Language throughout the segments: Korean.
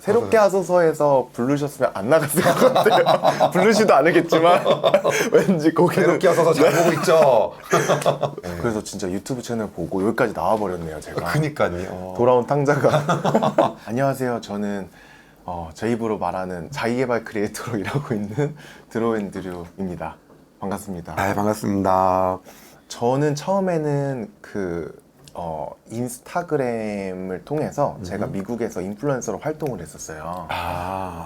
새롭게 하소서에서 부르셨으면 안 나갔을 것 같아요. 부르지도 않으겠지만 왠지 거기는 새롭게 하소서 잘 보고 있죠. 그래서 진짜 유튜브 채널 보고 여기까지 나와버렸네요 제가. 그니까요. 돌아온 탕자가 안녕하세요. 저는 제 입으로 말하는 자기개발 크리에이터로 일하고 있는 드로앤드류입니다. 반갑습니다. 네, 반갑습니다. 저는 처음에는 인스타그램을 통해서 제가 미국에서 인플루언서로 활동을 했었어요.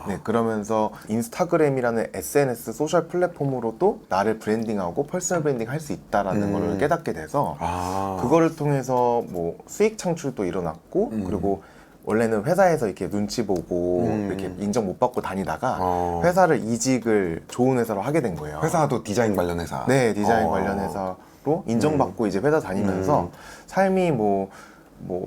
네, 그러면서 인스타그램이라는 SNS 소셜 플랫폼으로도 나를 브랜딩하고 퍼스널 브랜딩 할 수 있다라는 걸 깨닫게 돼서 그거를 통해서 뭐 수익 창출도 일어났고 그리고 원래는 회사에서 이렇게 눈치 보고 이렇게 인정 못 받고 다니다가 회사를 이직을 좋은 회사로 하게 된 거예요. 회사도 디자인 관련 회사. 네, 디자인 관련 회사로 인정받고 이제 회사 다니면서 삶이 뭐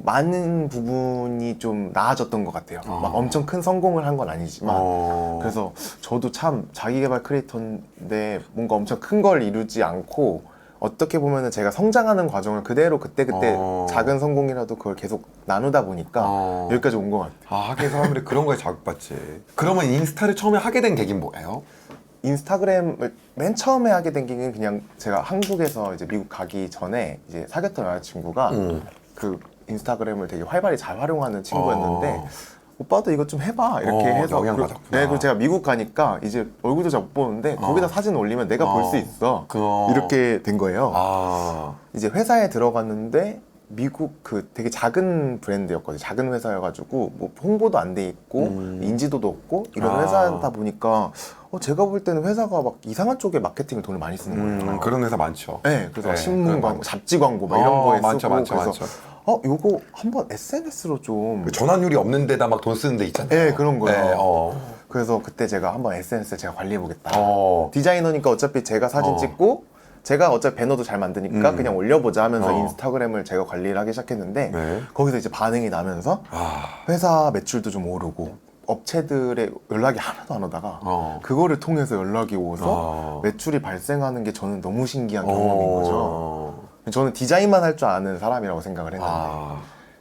많은 부분이 좀 나아졌던 것 같아요. 막 엄청 큰 성공을 한 건 아니지만 그래서 저도 참 자기개발 크리에이터인데 뭔가 엄청 큰 걸 이루지 않고 어떻게 보면은 제가 성장하는 과정을 그대로 그때그때 작은 성공이라도 그걸 계속 나누다 보니까 여기까지 온 것 같아요. 하긴 사람들이 그런 거에 자극받지. 그러면 인스타를 처음에 하게 된 계기는 뭐예요? 인스타그램을 맨 처음에 하게 된 게 그냥 제가 한국에서 이제 미국 가기 전에 이제 사귀었던 여자친구가 그 인스타그램을 되게 활발히 잘 활용하는 친구였는데 오빠도 이거 좀 해봐 이렇게 해서 영향받았구나. 네, 그리고 제가 미국 가니까 이제 얼굴도 잘 못 보는데 거기다 사진 올리면 내가 볼 수 있어 이렇게 된 거예요. 이제 회사에 들어갔는데 미국 되게 작은 브랜드였거든요. 작은 회사여가지고 뭐 홍보도 안 돼 있고 인지도도 없고 이런 회사다 보니까 제가 볼 때는 회사가 막 이상한 쪽에 마케팅을 돈을 많이 쓰는 거예요. 그런 회사 많죠. 네, 그래서 신문 광고, 잡지 광고 막 이런 거에 많죠, 쓰고 많죠, 그래서 많죠. 요거 한번 SNS로 좀 전환율이 없는 데다 막 돈 쓰는 데 있잖아요. 네, 그런 거예요. 네, 그래서 그때 제가 한번 SNS 제가 관리해보겠다. 디자이너니까 어차피 제가 사진 찍고 제가 어차피 배너도 잘 만드니까 그냥 올려보자 하면서 인스타그램을 제가 관리를 하기 시작했는데 거기서 이제 반응이 나면서 회사 매출도 좀 오르고 업체들의 연락이 하나도 안 오다가 그거를 통해서 연락이 오서 매출이 발생하는 게 저는 너무 신기한 경험인 거죠. 저는 디자인만 할 줄 아는 사람이라고 생각을 했는데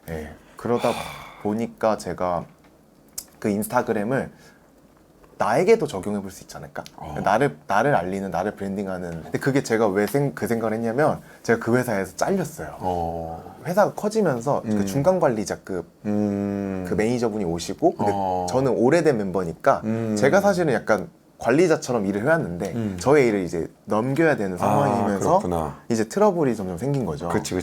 네, 그러다 보니까 제가 그 인스타그램을 나에게도 적용해 볼 수 있지 않을까? 나를 알리는, 나를 브랜딩하는. 근데 그게 제가 왜 그 생각을 했냐면 제가 그 회사에서 잘렸어요. 회사가 커지면서 그 중간 관리자급 그 매니저분이 오시고 근데 저는 오래된 멤버니까 제가 사실은 약간 관리자처럼 일을 해왔는데 저의 일을 이제 넘겨야 되는 상황이면서 이제 트러블이 점점 생긴 거죠. 그치.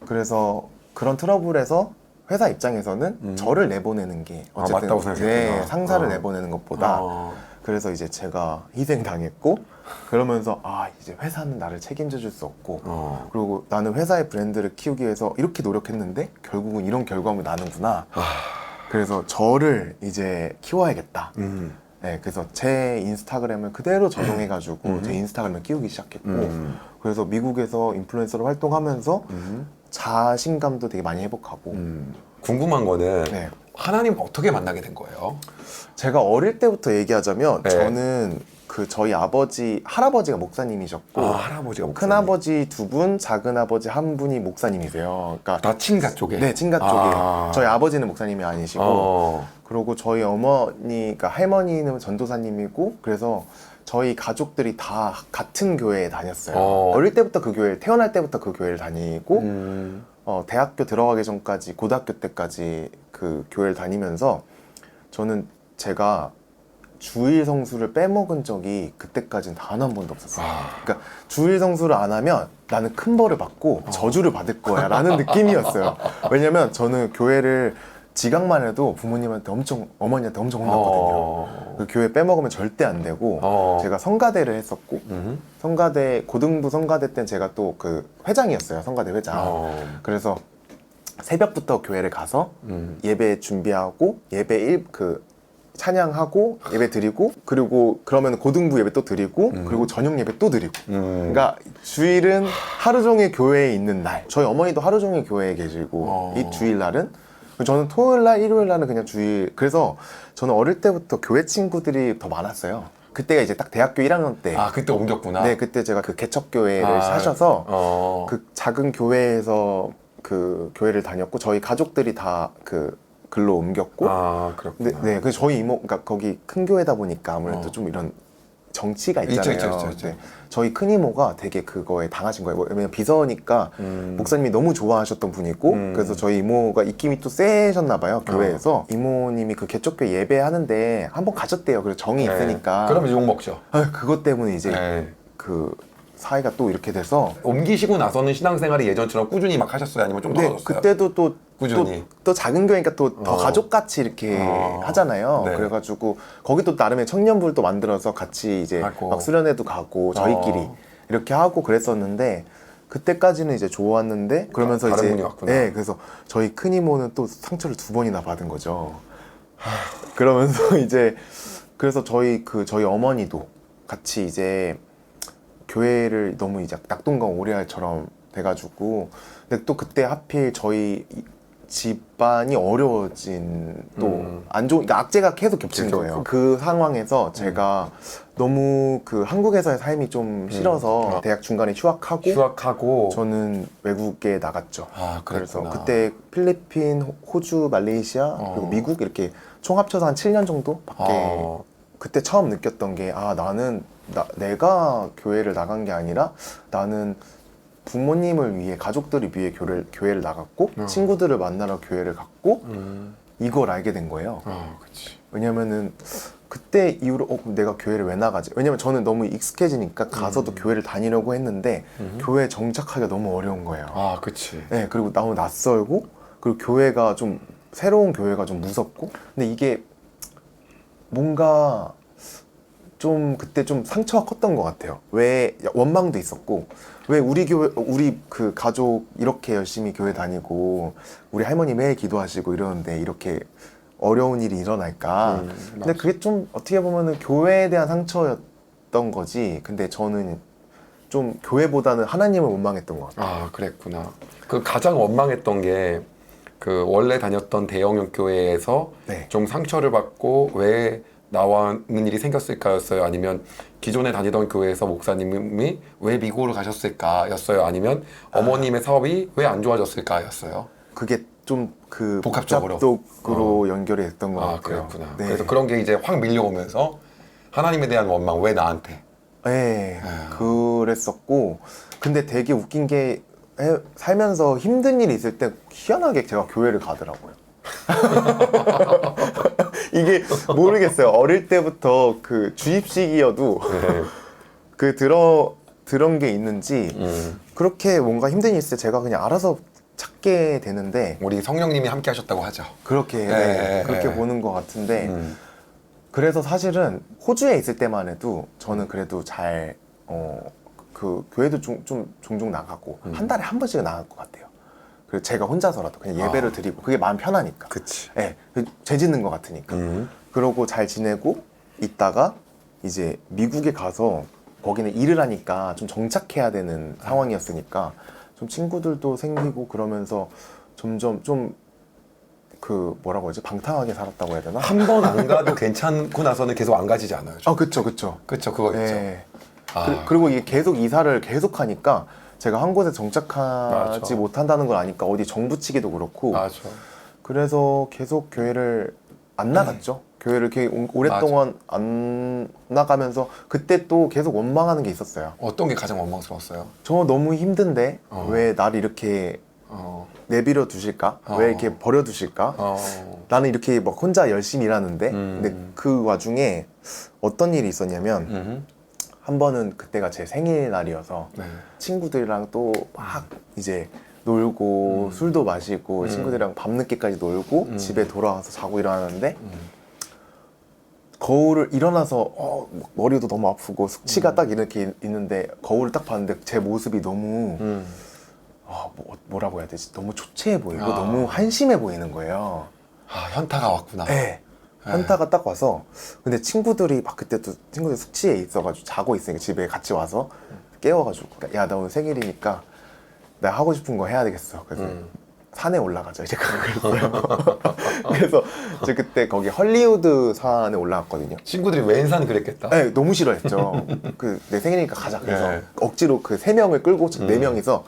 그래서 그런 트러블에서 회사 입장에서는 저를 내보내는 게 어쨌든 맞다고 생각했구나. 상사를 내보내는 것보다 그래서 이제 제가 희생당했고 그러면서 이제 회사는 나를 책임져 줄 수 없고 그리고 나는 회사의 브랜드를 키우기 위해서 이렇게 노력했는데 결국은 이런 결과물이 나는구나. 그래서 저를 이제 키워야겠다. 네, 그래서 제 인스타그램을 그대로 적용해가지고 제 인스타그램을 키우기 시작했고 그래서 미국에서 인플루엔서로 활동하면서 자신감도 되게 많이 회복하고 궁금한 거는 네. 하나님 어떻게 만나게 된 거예요? 제가 어릴 때부터 얘기하자면 네. 저는 저희 할아버지가 목사님이셨고 할아버지가 큰아버지 2분, 작은아버지 1분이 목사님이세요. 그러니까 다 친가 쪽에? 네, 친가 쪽에. 저희 아버지는 목사님이 아니시고 그리고 저희 그러니까 할머니는 전도사님이고 그래서 저희 가족들이 다 같은 교회에 다녔어요. 어릴 때부터 태어날 때부터 그 교회를 다니고 대학교 들어가기 전까지 고등학교 때까지 그 교회를 다니면서 저는 제가 주일 성수를 빼먹은 적이 그때까지는 단 한 번도 없었어요. 그러니까 주일 성수를 안 하면 나는 큰 벌을 받고 저주를 받을 거야 라는 느낌이었어요. 왜냐면 저는 교회를 지각만 해도 부모님한테 어머니한테 엄청 혼났거든요. 그 교회 빼먹으면 절대 안 되고 제가 성가대를 했었고 고등부 성가대 때는 제가 또 그 회장이었어요. 성가대 회장. 그래서 새벽부터 교회를 가서 예배 준비하고 찬양하고 예배 드리고 그리고 그러면 고등부 예배 또 드리고 그리고 저녁 예배 또 드리고 그러니까 주일은 하루 종일 교회에 있는 날 저희 어머니도 하루 종일 교회에 계시고 이 주일날은 저는 토요일날 일요일날은 그냥 주일 그래서 저는 어릴 때부터 교회 친구들이 더 많았어요. 그때가 이제 딱 대학교 1학년 때 그때 옮겼구나. 네, 그때 제가 그 개척교회를 사셔서 그 작은 교회에서 그 교회를 다녔고 저희 가족들이 다 그 글로 옮겼고 아, 그렇구나. 네, 그래서 저희 이모, 그러니까 거기 큰 교회다 보니까 아무래도 좀 이런 정치가 있잖아요. 있죠. 네. 저희 큰 이모가 되게 그거에 당하신 거예요. 왜냐면 비서니까 목사님이 너무 좋아하셨던 분이고 그래서 저희 이모가 입김이 또 세셨나 봐요. 교회에서 이모님이 그 개척교회 예배하는데 한번 가셨대요. 그래서 정이 있으니까. 그럼 욕 먹죠. 아, 그것 때문에 이제 네. 그 사이가 또 이렇게 돼서 옮기시고 나서는 신앙생활이 예전처럼 꾸준히 막 하셨어요? 아니면 좀 네, 떨어졌어요? 그때도 또 꾸준히. 또 작은 교회니까 또 더 가족같이 이렇게 하잖아요. 네. 그래가지고 거기도 나름의 청년부를 또 만들어서 같이 이제 하고. 막 수련회도 가고 저희끼리 이렇게 하고 그랬었는데 그때까지는 이제 좋았는데 그러면서 다른 이제 분이 왔구나. 네, 그래서 저희 큰 이모는 또 상처를 2번이나 받은 거죠. 그러면서 이제 그래서 저희 어머니도 같이 이제 교회를 너무 이제 낙동강 오리알처럼 돼가지고 근데 또 그때 하필 저희 집안이 어려워진 또 안 좋은 그러니까 악재가 계속 겹친 그쵸. 거예요. 그 상황에서 제가 너무 그 한국에서의 삶이 좀 싫어서 대학 중간에 휴학하고 저는 외국에 나갔죠. 아, 그래서 그랬구나. 그때 필리핀, 호주, 말레이시아 그리고 미국 이렇게 총 합쳐서 한 7년 정도밖에 그때 처음 느꼈던 게 나는 내가 교회를 나간 게 아니라 나는 부모님을 위해 가족들을 위해 교회를 나갔고 친구들을 만나러 교회를 갔고 이걸 알게 된 거예요. 그치. 왜냐면은 그때 이후로 그럼 내가 교회를 왜 나가지? 왜냐면 저는 너무 익숙해지니까 가서도 교회를 다니려고 했는데 교회에 정착하기가 너무 어려운 거예요. 아, 그치. 네, 그리고 너무 낯설고 그리고 교회가 좀 새로운 교회가 좀 무섭고 근데 이게 뭔가 좀 그때 좀 상처가 컸던 것 같아요. 왜 원망도 있었고 왜 우리 교회 우리 그 가족 이렇게 열심히 교회 다니고 우리 할머니 매일 기도하시고 이러는데 이렇게 어려운 일이 일어날까? 근데 그게 좀 어떻게 보면은 교회에 대한 상처였던 거지. 근데 저는 좀 교회보다는 하나님을 원망했던 것 같아요. 아, 그랬구나. 그 가장 원망했던 게 그 원래 다녔던 대형 교회에서 네. 좀 상처를 받고 왜 나와는 일이 생겼을까였어요? 아니면 기존에 다니던 교회에서 목사님이 왜 미국으로 가셨을까였어요? 아니면 어머님의 사업이 왜 안 좋아졌을까였어요? 그게 좀 그 복합적으로? 복잡적으로 연결이 됐던 것 아, 같아요. 그랬구나. 네. 그래서 그런 게 이제 확 밀려오면서 하나님에 대한 원망, 왜 나한테? 네, 그랬었고 근데 되게 웃긴 게 살면서 힘든 일이 있을 때 희한하게 제가 교회를 가더라고요. 이게 모르겠어요. 어릴 때부터 그 주입식이어도 그 들은 게 있는지 그렇게 뭔가 힘든 일이 있을 때 제가 그냥 알아서 찾게 되는데 우리 성령님이 함께 하셨다고 하죠. 그렇게 그렇게 보는 것 같은데 그래서 사실은 호주에 있을 때만 해도 저는 그래도 잘 그 교회도 좀 종종 나가고 한 달에 한 번씩은 나갈 것 같아요. 그래서 제가 혼자서라도 그냥 예배를 드리고 그게 마음 편하니까. 그치. 네, 죄 짓는 것 같으니까. 그러고 잘 지내고 있다가 이제 미국에 가서 거기는 일을 하니까 좀 정착해야 되는 상황이었으니까 좀 친구들도 생기고 그러면서 점점 좀 그 뭐라고 하지? 방탕하게 살았다고 해야 되나? 한 번 안 가도 괜찮고 나서는 계속 안 가지지 않아요? 그쵸. 그쵸, 그거 있죠. 네. 아. 그리고 이게 계속 이사를 계속 하니까 제가 한 곳에 정착하지 맞아. 못한다는 걸 아니까 어디 정부 측이도 그렇고 맞아. 그래서 계속 교회를 안 나갔죠. 교회를 이렇게 오랫동안 안 나가면서 그때 또 계속 원망하는 게 있었어요. 어떤 게 가장 원망스러웠어요? 저 너무 힘든데 왜 나를 이렇게 내버려 두실까? 왜 이렇게 버려 두실까? 나는 이렇게 막 혼자 열심히 일하는데 근데 그 와중에 어떤 일이 있었냐면 한 번은 그때가 제 생일날이어서 네. 친구들이랑 또 막 이제 놀고 술도 마시고 친구들이랑 밤늦게까지 놀고 집에 돌아와서 자고 일어나는데 거울을 일어나서 머리도 너무 아프고 숙취가 딱 이렇게 있는데 거울을 딱 봤는데 제 모습이 너무 뭐라고 해야 되지? 너무 초췌해 보이고 너무 한심해 보이는 거예요. 아, 현타가 왔구나. 네. 현타가 딱 와서 근데 친구들이 막 그때도 친구들 숙취에 있어가지고 자고 있으니까 집에 같이 와서 깨워가지고 야 나 오늘 생일이니까 나 하고 싶은 거 해야 되겠어. 그래서 산에 올라가자 이제 그랬어요. 그래서 저 그때 거기 헐리우드 산에 올라갔거든요. 친구들이 웬산 그랬겠다. 네, 너무 싫어했죠. 그 내 생일이니까 가자. 그래서 네. 억지로 그 3명을 끌고 4명이서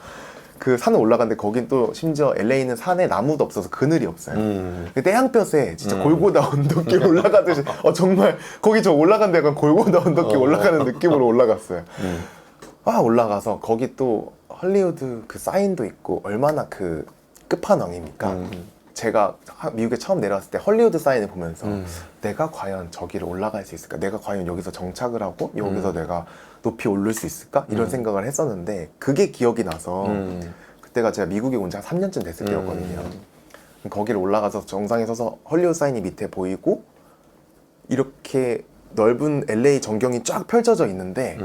그 산을 올라갔는데 거긴 또 심지어 LA는 산에 나무도 없어서 그늘이 없어요. 그 떼향볕에 진짜 골고다 언덕길 올라가듯이 정말 거기 저 올라간 데가 골고다 언덕길 올라가는 느낌으로 올라갔어요. 올라가서 거기 또 헐리우드 그 사인도 있고 얼마나 그 끝판왕입니까? 제가 미국에 처음 내려왔을 때 헐리우드 사인을 보면서 내가 과연 저기를 올라갈 수 있을까? 내가 과연 여기서 정착을 하고 여기서 내가 높이 오를 수 있을까? 이런 생각을 했었는데 그게 기억이 나서 그때가 제가 미국에 온 지 한 3년쯤 됐을 때였거든요. 거기를 올라가서 정상에 서서 헐리우드 사인이 밑에 보이고 이렇게 넓은 LA 전경이 쫙 펼쳐져 있는데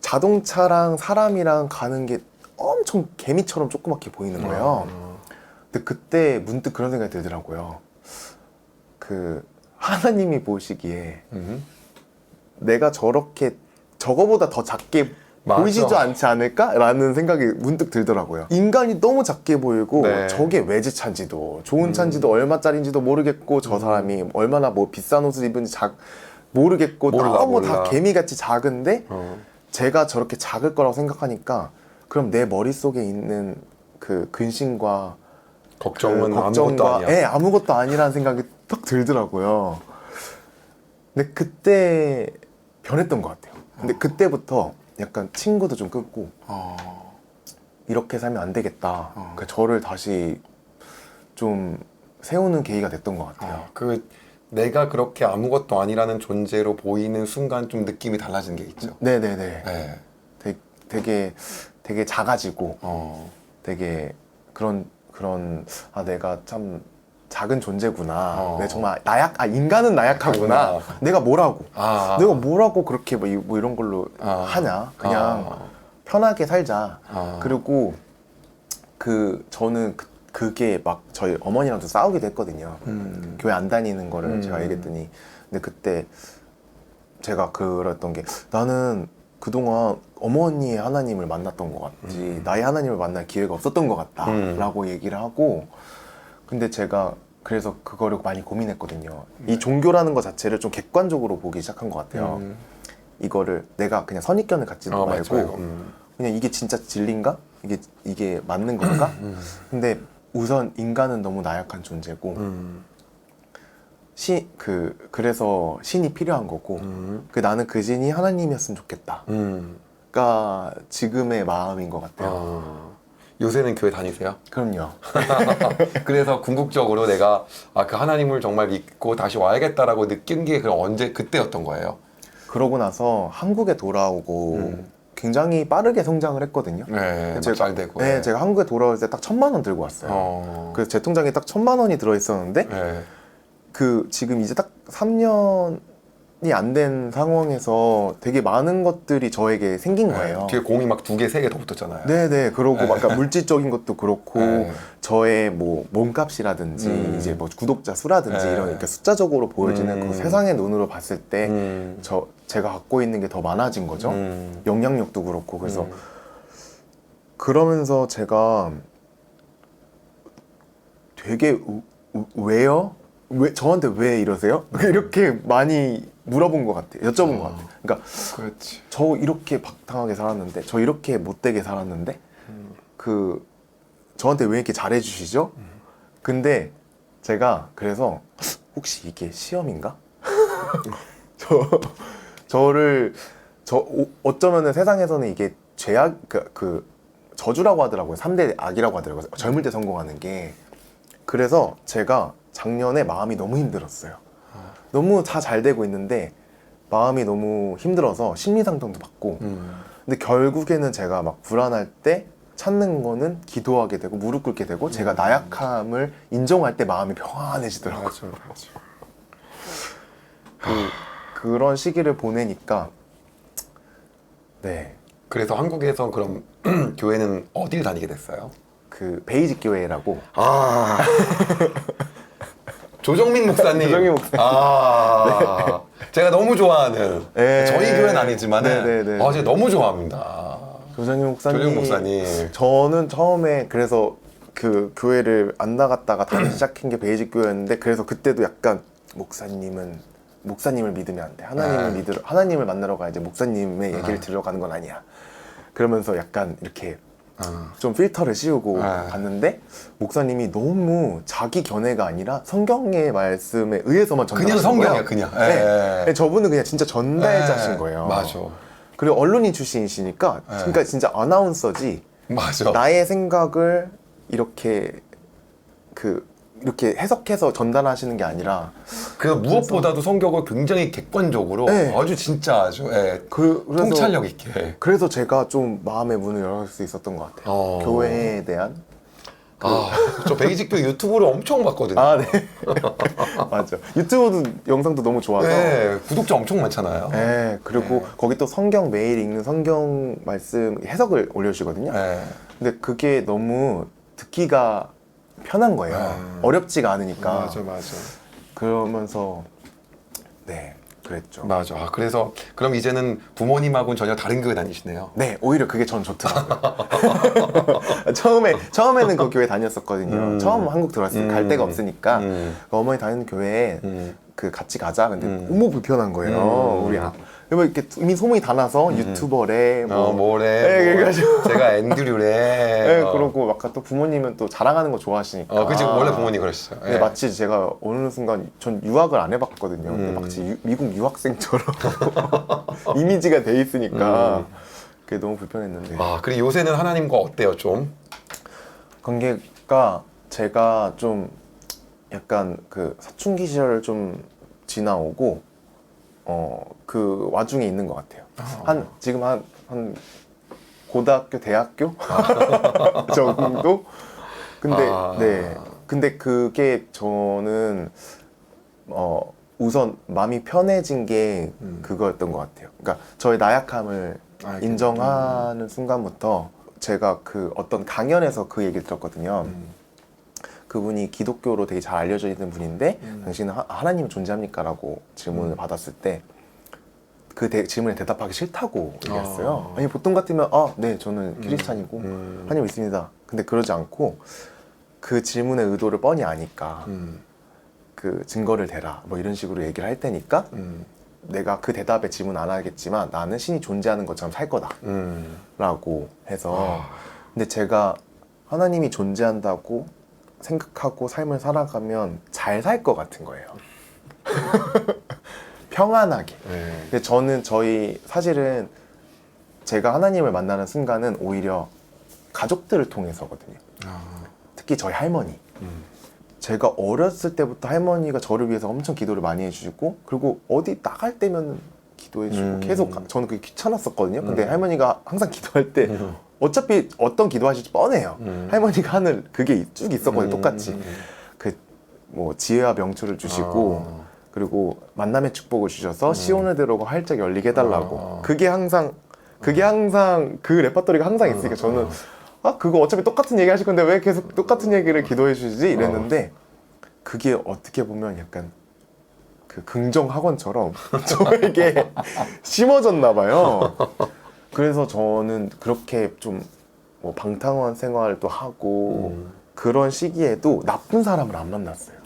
자동차랑 사람이랑 가는 게 엄청 개미처럼 조그맣게 보이는 거예요. 근데 그때 문득 그런 생각이 들더라고요. 그 하나님이 보시기에 내가 저렇게 저거보다 더 작게 맞아. 보이지도 않지 않을까라는 생각이 문득 들더라고요. 인간이 너무 작게 보이고 네. 저게 외제차인지도 좋은 차인지도 얼마짜리인지도 모르겠고 저 사람이 얼마나 뭐 비싼 옷을 입은지 모르겠고 너무 다 개미같이 작은데 제가 저렇게 작을 거라고 생각하니까 그럼 내 머릿속에 있는 그 근심과 걱정은 아무것도 아니야. 아무것도 아니라는 생각이 딱 들더라고요. 근데 그때 변했던 것 같아요. 근데 그때부터 약간 친구도 좀 끊고 이렇게 살면 안 되겠다. 그러니까 저를 다시 좀 세우는 계기가 됐던 것 같아요. 그 내가 그렇게 아무것도 아니라는 존재로 보이는 순간 좀 느낌이 달라진 게 있죠. 네네네. 네. 되게 작아지고 되게 그런 내가 참 작은 존재구나. 내가 정말 인간은 나약하구나. 내가 뭐라고 그렇게 뭐 이런 걸로 하냐. 그냥 편하게 살자. 그리고 저는 그게 막 저희 어머니랑도 싸우기도 했거든요. 교회 안 다니는 거를 제가 얘기했더니 근데 그때 제가 그랬던 게 나는 그동안 어머니의 하나님을 만났던 것 같지 나의 하나님을 만날 기회가 없었던 것 같다 라고 얘기를 하고 근데 제가 그래서 그거를 많이 고민했거든요. 이 종교라는 것 자체를 좀 객관적으로 보기 시작한 것 같아요. 이거를 내가 그냥 선입견을 갖지 말고 그냥 이게 진짜 진리인가? 이게 맞는 건가? 근데 우선 인간은 너무 나약한 존재고 그래서 신이 필요한 거고 나는 그 신이 하나님이었으면 좋겠다. 가 지금의 마음인 것 같아요. 요새는 교회 다니세요? 그럼요. 그래서 궁극적으로 내가 그 하나님을 정말 믿고 다시 와야겠다라고 느낀 게 그럼 그때였던 거예요? 그러고 나서 한국에 돌아오고 굉장히 빠르게 성장을 했거든요. 네, 잘 되고. 네, 제가 한국에 돌아올 때 딱 1,000만 원 들고 왔어요. 그래서 제 통장에 딱 1,000만 원이 들어있었는데 지금 이제 딱 3년이 안 된 상황에서 되게 많은 것들이 저에게 생긴 거예요. 뒤에 공이 막 2개, 3개 더 붙었잖아요. 네네. 그러고 막 그러니까 물질적인 것도 그렇고 저의 뭐 몸값이라든지 이제 뭐 구독자 수라든지 이런 그러니까 숫자적으로 보여지는 그 세상의 눈으로 봤을 때 제가 갖고 있는 게 더 많아진 거죠. 영향력도 그렇고 그래서 그러면서 제가 되게 왜요? 저한테 왜 이러세요? 이렇게 많이 물어본 것 같아요. 여쭤본 것 같아요. 그러니까 그렇지. 저 이렇게 박탕하게 살았는데, 저 이렇게 못되게 살았는데, 저한테 왜 이렇게 잘해주시죠? 근데 제가 그래서 혹시 이게 시험인가? 어쩌면은 세상에서는 이게 죄악, 저주라고 하더라고요. 3대 악이라고 하더라고요. 젊을 때 성공하는 게. 그래서 제가 작년에 마음이 너무 힘들었어요. 너무 다 잘 되고 있는데 마음이 너무 힘들어서 심리상담도 받고 근데 결국에는 제가 막 불안할 때 찾는 거는 기도하게 되고 무릎 꿇게 되고 제가 나약함을 인정할 때 마음이 평안해지더라고요. 맞아. 그런 시기를 보내니까 네. 그래서 한국에서 그럼 교회는 어디를 다니게 됐어요? 베이직 교회라고. 조정민 목사님. 조정민 목사님. 네. 제가 너무 좋아하는 저희 교회는 아니지만은 제가 너무 좋아합니다. 조정민 목사님. 조정민 목사님. 저는 처음에 그래서 그 교회를 안 나갔다가 다시 시작한 게 베이직 교회였는데 그래서 그때도 약간 목사님을 믿으면 안 돼. 하나님을 만나러 가야지 목사님의 얘기를 들으러 가는 건 아니야. 그러면서 약간 이렇게 좀 필터를 씌우고 아. 갔는데 목사님이 너무 자기 견해가 아니라 성경의 말씀에 의해서만 그냥 전달하신 성경이야 거예요. 그냥. 네. 예. 저분은 그냥 진짜 전달자신 거예요. 맞아. 그리고 언론인 출신이시니까 그러니까 진짜 아나운서지 맞아. 나의 생각을 이렇게 이렇게 해석해서 전달하시는 게 아니라 그 무엇보다도 성경을 굉장히 객관적으로 네. 아주 진짜 아주 그래서 통찰력 있게. 그래서 제가 좀 마음의 문을 열을 수 있었던 것 같아요. 교회에 대한 저 베이직교 유튜브를 엄청 봤거든요. 아, 네. 맞아. 유튜브도 영상도 너무 좋아서. 네, 구독자 엄청 많잖아요. 네, 그리고 거기 또 성경 매일 읽는 성경 말씀 해석을 올려주시거든요. 네. 근데 그게 너무 듣기가 편한 거예요. 어렵지가 않으니까. 맞아. 그러면서 네, 그랬죠. 맞아. 그래서 그럼 이제는 부모님하고는 전혀 다른 교회 다니시네요. 네, 오히려 그게 전 좋더라고요. 처음에는 그 교회 다녔었거든요. 처음 한국 들어왔을 때 갈 데가 없으니까 어머니 다니는 교회에 같이 가자. 근데 너무 불편한 거예요. 우리 이렇게 이미 소문이 다 나서 유튜버래, 뭐래. 네, 그래가지고 제가 앤드류래. 네, 그러고 아까 또 부모님은 또 자랑하는 거 좋아하시니까. 그치 원래 부모님 그러시죠. 근데 마치 제가 어느 순간 전 유학을 안 해봤거든요. 근데 마치 미국 유학생처럼 이미지가 돼 있으니까 그게 너무 불편했는데. 그리고 요새는 하나님과 어때요 좀? 관계가 제가 좀 약간 사춘기 시절을 좀 지나오고 그 와중에 있는 것 같아요. 지금 한 고등학교, 대학교 정도? 근데 네. 근데 그게 저는 우선 마음이 편해진 게 그거였던 것 같아요. 그러니까 저의 나약함을 인정하는 순간부터 제가 어떤 강연에서 그 얘기를 들었거든요. 그분이 기독교로 되게 잘 알려져 있는 분인데 당신은 하나님은 존재합니까? 라고 질문을 받았을 때 그 질문에 대답하기 싫다고 얘기했어요. 아니 보통 같으면 네 저는 크리스찬이고 하나님 믿습니다. 근데 그러지 않고 그 질문의 의도를 뻔히 아니까 그 증거를 대라 뭐 이런 식으로 얘기를 할 테니까 내가 그 대답에 질문 안 하겠지만 나는 신이 존재하는 것처럼 살 거다 라고 해서 근데 제가 하나님이 존재한다고 생각하고 삶을 살아가면 잘 살 것 같은 거예요. 평안하게. 근데 저는 사실은 제가 하나님을 만나는 순간은 오히려 가족들을 통해서거든요. 특히 저희 할머니. 제가 어렸을 때부터 할머니가 저를 위해서 엄청 기도를 많이 해주시고 그리고 어디 나갈 때면 기도해주고 계속 저는 그게 귀찮았었거든요. 근데 할머니가 항상 기도할 때 어차피 어떤 기도하실지 뻔해요. 할머니가 하는 그게 쭉 있었거든요. 똑같이 지혜와 명철을 주시고 그리고 만남의 축복을 주셔서 시온을 들어오고 활짝 열리게 해달라고. 그게 항상 그 레퍼토리가 항상 있으니까 저는 그거 어차피 똑같은 얘기 하실 건데 왜 계속 똑같은 얘기를 기도해 주시지 이랬는데 그게 어떻게 보면 약간 긍정 학원처럼 저에게 심어졌나 봐요. 그래서 저는 그렇게 좀 방탕한 생활도 하고 그런 시기에도 나쁜 사람을 안 만났어요.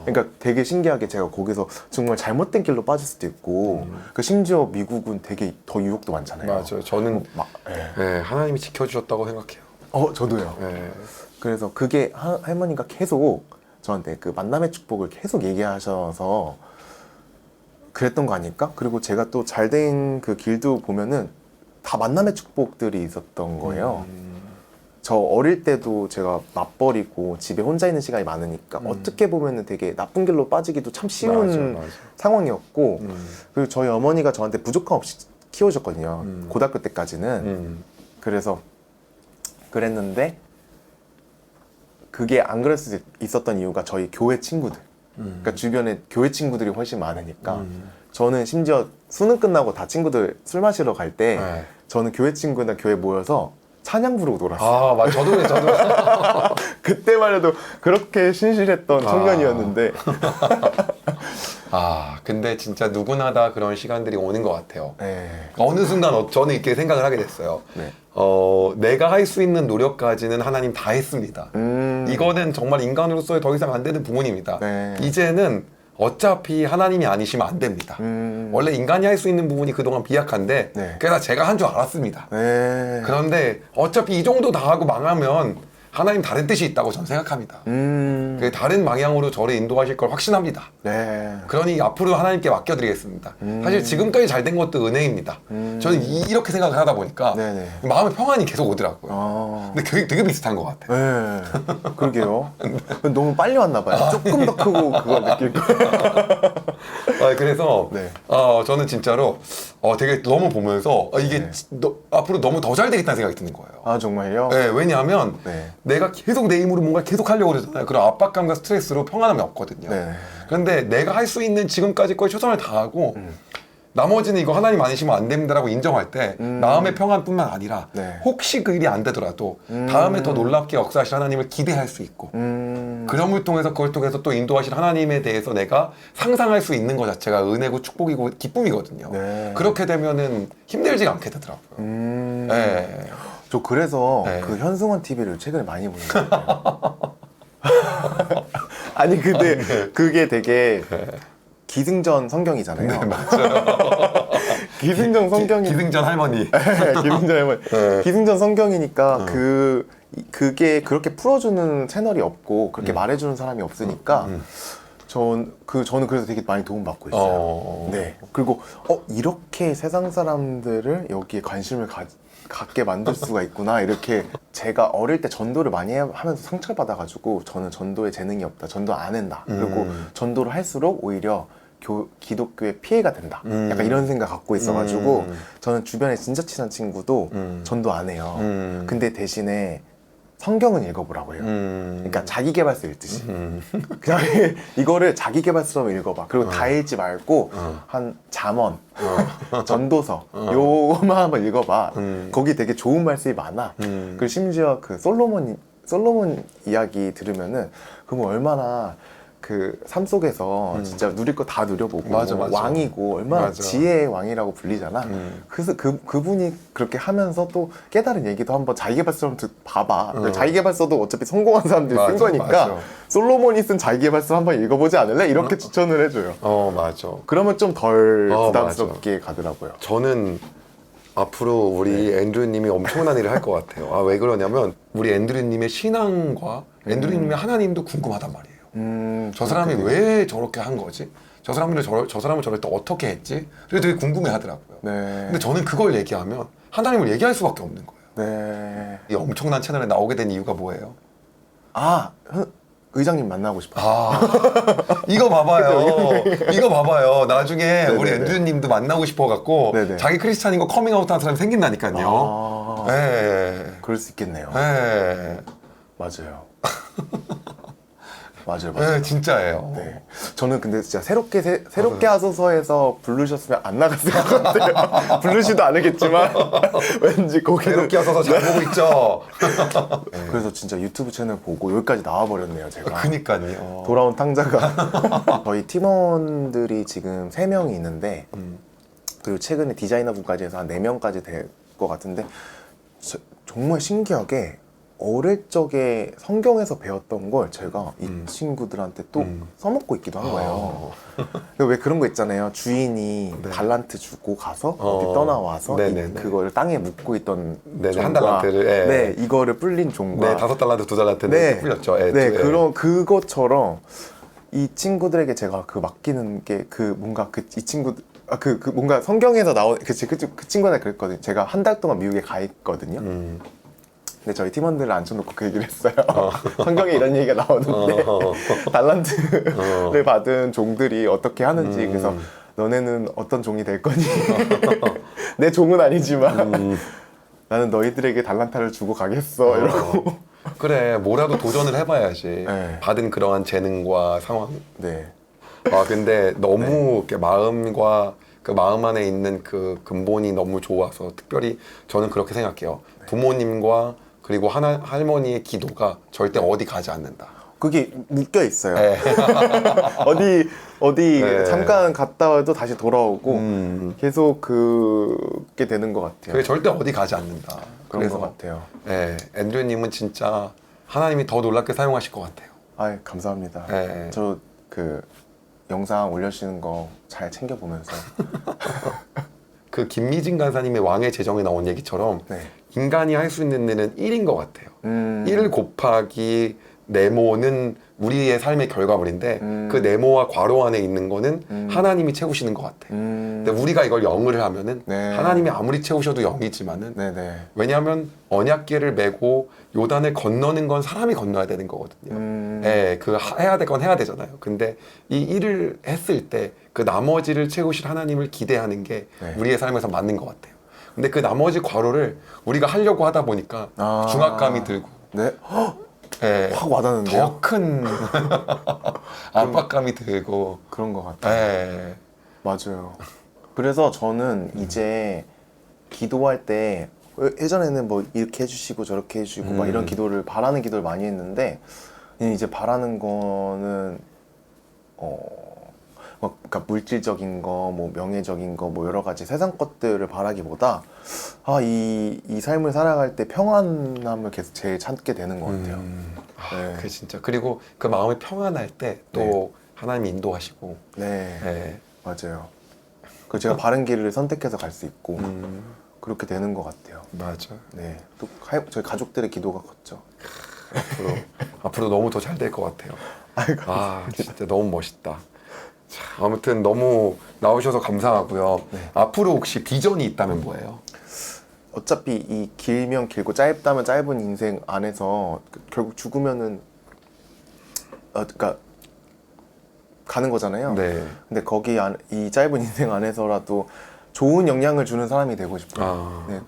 그러니까 되게 신기하게 제가 거기서 정말 잘못된 길로 빠질 수도 있고 심지어 미국은 되게 더 유혹도 많잖아요. 맞아요. 저는 하나님이 지켜주셨다고 생각해요. 저도요. 네. 그래서 그게 할머니가 계속 저한테 그 만남의 축복을 계속 얘기하셔서 그랬던 거 아닐까? 그리고 제가 또 잘된 그 길도 보면은 다 만남의 축복들이 있었던 거예요. 저 어릴 때도 제가 맞벌이고 집에 혼자 있는 시간이 많으니까 어떻게 보면은 되게 나쁜 길로 빠지기도 참 쉬운 맞아. 상황이었고 그리고 저희 어머니가 저한테 부족함 없이 키워줬거든요. 고등학교 때까지는. 그래서 그랬는데 그게 안 그럴 수 있었던 이유가 저희 교회 친구들 그러니까 주변에 교회 친구들이 훨씬 많으니까 저는 심지어 수능 끝나고 다 친구들 술 마시러 갈 때 저는 교회 친구나 교회 모여서 찬양 부르고 놀았어요. 맞아. 저도 그래. 그때만 해도 그렇게 신실했던 청년이었는데 근데 진짜 누구나 다 그런 시간들이 오는 것 같아요. 네. 어느 순간 저는 이렇게 생각을 하게 됐어요. 네. 내가 할 수 있는 노력까지는 하나님 다 했습니다. 이거는 정말 인간으로서의 더 이상 안 되는 부분입니다. 네. 이제는 어차피 하나님이 아니시면 안 됩니다. 원래 인간이 할 수 있는 부분이 그동안 비약한데 네. 그래서 제가 한 줄 알았습니다. 네. 그런데 어차피 이 정도 다 하고 망하면 하나님 다른 뜻이 있다고 저는 생각합니다. 그 다른 방향으로 저를 인도하실 걸 확신합니다. 네. 그러니 앞으로 하나님께 맡겨드리겠습니다. 사실 지금까지 잘 된 것도 은혜입니다. 저는 이렇게 생각을 하다 보니까 네네. 마음의 평안이 계속 오더라고요. 아. 근데 되게 비슷한 것 같아요. 네. 그러게요. 너무 빨리 왔나 봐요. 조금 더 크고 그걸 느낄 거예요. 그래서 네. 저는 진짜로 되게 너무 보면서 이게 네. 앞으로 너무 더 잘 되겠다는 생각이 드는 거예요. 아, 정말요? 네, 왜냐하면 네. 내가 계속 내 힘으로 뭔가 계속 하려고 그러잖아요. 그런 압박감과 스트레스로 평안함이 없거든요. 네. 그런데 내가 할 수 있는 지금까지 거에 최선을 다하고 나머지는 이거 하나님 아니시면 안 됩니다라고 인정할 때 마음의 평안뿐만 아니라 네. 혹시 그 일이 안 되더라도 다음에 더 놀랍게 역사하실 하나님을 기대할 수 있고 그럼을 통해서 그걸 통해서 또 인도하실 하나님에 대해서 내가 상상할 수 있는 것 자체가 은혜고 축복이고 기쁨이거든요. 네. 그렇게 되면은 힘들지가 않게 되더라고요. 네. 저 그래서 네. 그 현승원 TV를 최근에 많이 보는 것 같아요. 아니, 근데 그게 되게 기승전 성경이잖아요. 네, 맞아요. 기승전 성경이 기승전 할머니. 기승전 할머니. 네. 기승전 성경이니까 그게 그렇게 풀어주는 채널이 없고 그렇게 말해주는 사람이 없으니까 저는 그래서 되게 많이 도움받고 있어요. 네. 그리고 이렇게 세상 사람들을 여기에 관심을 갖게 만들 수가 있구나. 이렇게 제가 어릴 때 전도를 많이 하면서 상처를 받아가지고 저는 전도에 재능이 없다. 전도 안 한다. 그리고 전도를 할수록 오히려 기독교에 피해가 된다. 약간 이런 생각 갖고 있어가지고 저는 주변에 진짜 친한 친구도 전도 안 해요. 근데 대신에 성경은 읽어보라고 해요. 그러니까 자기계발서 읽듯이. 그냥 이거를 자기계발서로 읽어봐. 그리고 다 읽지 말고 한 잠언, 전도서 요것만 한번 읽어봐. 거기 되게 좋은 말씀이 많아. 그리고 심지어 그 솔로몬 이야기 들으면은 그럼 얼마나 그 삶 속에서 진짜 누릴 거 다 누려보고 맞아. 왕이고 얼마나 맞아. 지혜의 왕이라고 불리잖아. 그래서 그분이 그렇게 하면서 또 깨달은 얘기도 한번 자기계발서로 봐봐. 자기계발서도 어차피 성공한 사람들이 쓴 맞아, 거니까 맞아. 솔로몬이 쓴 자기계발서 한번 읽어보지 않을래? 이렇게 추천을 해줘요. 맞아. 그러면 좀 덜 맞아. 부담스럽게 가더라고요. 저는 앞으로 우리 앤드류님이 엄청난 일을 할 것 같아요. 왜 그러냐면 우리 앤드류님의 신앙과 앤드류님의 하나님도 궁금하단 말이에요. 저 사람이 왜 저렇게 한 거지? 저 사람은 저럴 때 어떻게 했지? 그게 되게 궁금해하더라고요. 네. 근데 저는 그걸 얘기하면 하나님을 얘기할 수밖에 없는 거예요. 네. 이 엄청난 채널에 나오게 된 이유가 뭐예요? 의장님 만나고 싶어요. 이거 봐봐요. 이거 봐봐요. 나중에 네네네. 우리 앤드류님도 만나고 싶어갖고 네네. 자기 크리스찬인 거 커밍아웃한 사람이 생긴다니까요. 네. 그럴 수 있겠네요. 네. 맞아요. 맞아요. 네, 진짜예요. 네. 저는 근데 진짜 새롭게 하소서에서 부르셨으면 안 나갔을 것 같아요. 부르지도 않으겠지만 왠지 거기는 새롭게 하소서 잘 보고 있죠. 그래서 진짜 유튜브 채널 보고 여기까지 나와버렸네요, 제가. 그니까요. 돌아온 탕자가. 저희 팀원들이 지금 3명이 있는데 그리고 최근에 디자이너분까지 해서 한 4명까지 될 것 같은데 정말 신기하게 어릴 적에 성경에서 배웠던 걸 제가 이 친구들한테 또 써먹고 있기도 한 거예요. 왜 그런 거 있잖아요. 주인이 달란트 주고 가서 어디 떠나와서 그거를 땅에 묻고 있던 종과 한 달란트를 네, 이거를 불린 종과 5달란트, 2달란트는 풀렸죠. 그런 그것처럼 이 친구들에게 제가 그 맡기는 게 그 뭔가 이 친구들 뭔가 성경에서 나온 그 친구한테 그랬거든요. 제가 한 달 동안 미국에 가 있거든요. 근데 저희 팀원들을 앉혀놓고 그 얘기를 했어요. 성경에 이런 얘기가 나오는데 달란트를 받은 종들이 어떻게 하는지 그래서 너네는 어떤 종이 될 거니? 내 종은 아니지만 나는 너희들에게 달란타를 주고 가겠어 이러고 그래 뭐라도 도전을 해봐야지. 네. 받은 그러한 재능과 상황. 네. 근데 너무 이렇게 마음과 그 마음 안에 있는 그 근본이 너무 좋아서 특별히 저는 그렇게 생각해요. 부모님과 그리고 할머니의 기도가 절대 어디 가지 않는다. 그게 묶여 있어요. 네. 어디 네. 잠깐 갔다 와도 다시 돌아오고 계속 그게 되는 것 같아요. 그게 절대 어디 가지 않는다. 그런 것 같아요. 네, 앤드류님은 진짜 하나님이 더 놀랍게 사용하실 것 같아요. 감사합니다. 네. 저 영상 올려주시는 거 잘 챙겨보면서 그 김미진 간사님의 왕의 제정에 나온 얘기처럼 네. 인간이 할 수 있는 일은 1인 것 같아요. 1 곱하기 네모는 우리의 삶의 결과물인데 그 네모와 괄호 안에 있는 거는 하나님이 채우시는 것 같아요. 근데 우리가 이걸 0을 하면은 네. 하나님이 아무리 채우셔도 0이지만은 네네. 왜냐하면 언약궤를 메고 요단을 건너는 건 사람이 건너야 되는 거거든요. 예, 그 해야 될 건 해야 되잖아요. 근데 이 일을 했을 때 그 나머지를 채우실 하나님을 기대하는 게 네. 우리의 삶에서 맞는 것 같아요. 근데 그 나머지 괄호를 우리가 하려고 하다 보니까 중압감이 들고 네. 예, 확 와닿는데요? 더 큰 압박감이 들고 그런 것 같아요. 예, 맞아요. 그래서 저는 이제 기도할 때 예전에는 뭐 이렇게 해주시고 저렇게 해주시고 막 이런 기도를 바라는 기도를 많이 했는데 이제 바라는 거는 그러니까 물질적인 거, 뭐 명예적인 거, 뭐 여러 가지 세상 것들을 바라기보다 이 삶을 살아갈 때 평안함을 계속 제일 찾게 되는 것 같아요. 네. 그 진짜 그리고 그 마음이 평안할 때 또 네. 하나님이 인도하시고 네, 예. 맞아요. 그 제가 바른 길을 선택해서 갈 수 있고 그렇게 되는 것 같아요. 맞아. 네, 또 저희 가족들의 기도가 컸죠. 앞으로 너무 더 잘 될 것 같아요. 아이고. 아 진짜 너무 멋있다. 자, 아무튼 너무 나오셔서 감사하고요. 네. 앞으로 혹시 비전이 있다면 뭐예요? 어차피 이 길면 길고 짧다면 짧은 인생 안에서 결국 죽으면은 그러니까 가는 거잖아요. 네. 근데 거기 이 짧은 인생 안에서라도 좋은 영향을 주는 사람이 되고 싶어요. 아. 네,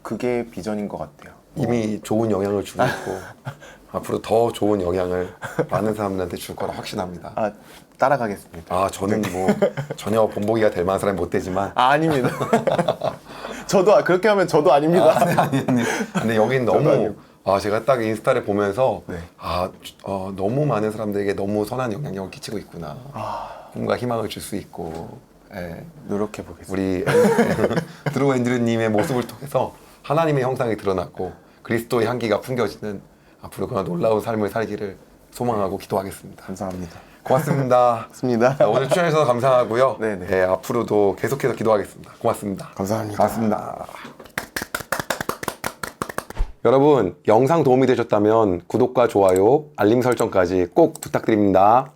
그게 비전인 것 같아요. 이미 좋은 영향을 주고 있고 앞으로 더 좋은 영향을 많은 사람들한테 줄 거라 확신합니다. 따라가겠습니다. 저는 뭐 전혀 본보기가 될 만한 사람이 못 되지만 아닙니다. 저도 그렇게 하면 저도 아닙니다. 아니. 근데 여긴 너무 아니고. 제가 딱 인스타를 보면서 네. 너무 많은 사람들에게 너무 선한 영향력을 끼치고 있구나. 꿈과 희망을 줄 수 있고. 예. 노력해 보겠습니다. 우리 드로우 앤드류님의 모습을 통해서 하나님의 형상이 드러났고 그리스도의 향기가 풍겨지는 앞으로 그런 놀라운 삶을 살기를 소망하고 기도하겠습니다. 감사합니다. 고맙습니다. 고맙습니다. 오늘 출연해주셔서 감사하고요. 네네. 네, 앞으로도 계속해서 기도하겠습니다. 고맙습니다. 감사합니다. 고맙습니다. 여러분, 영상 도움이 되셨다면 구독과 좋아요, 알림 설정까지 꼭 부탁드립니다.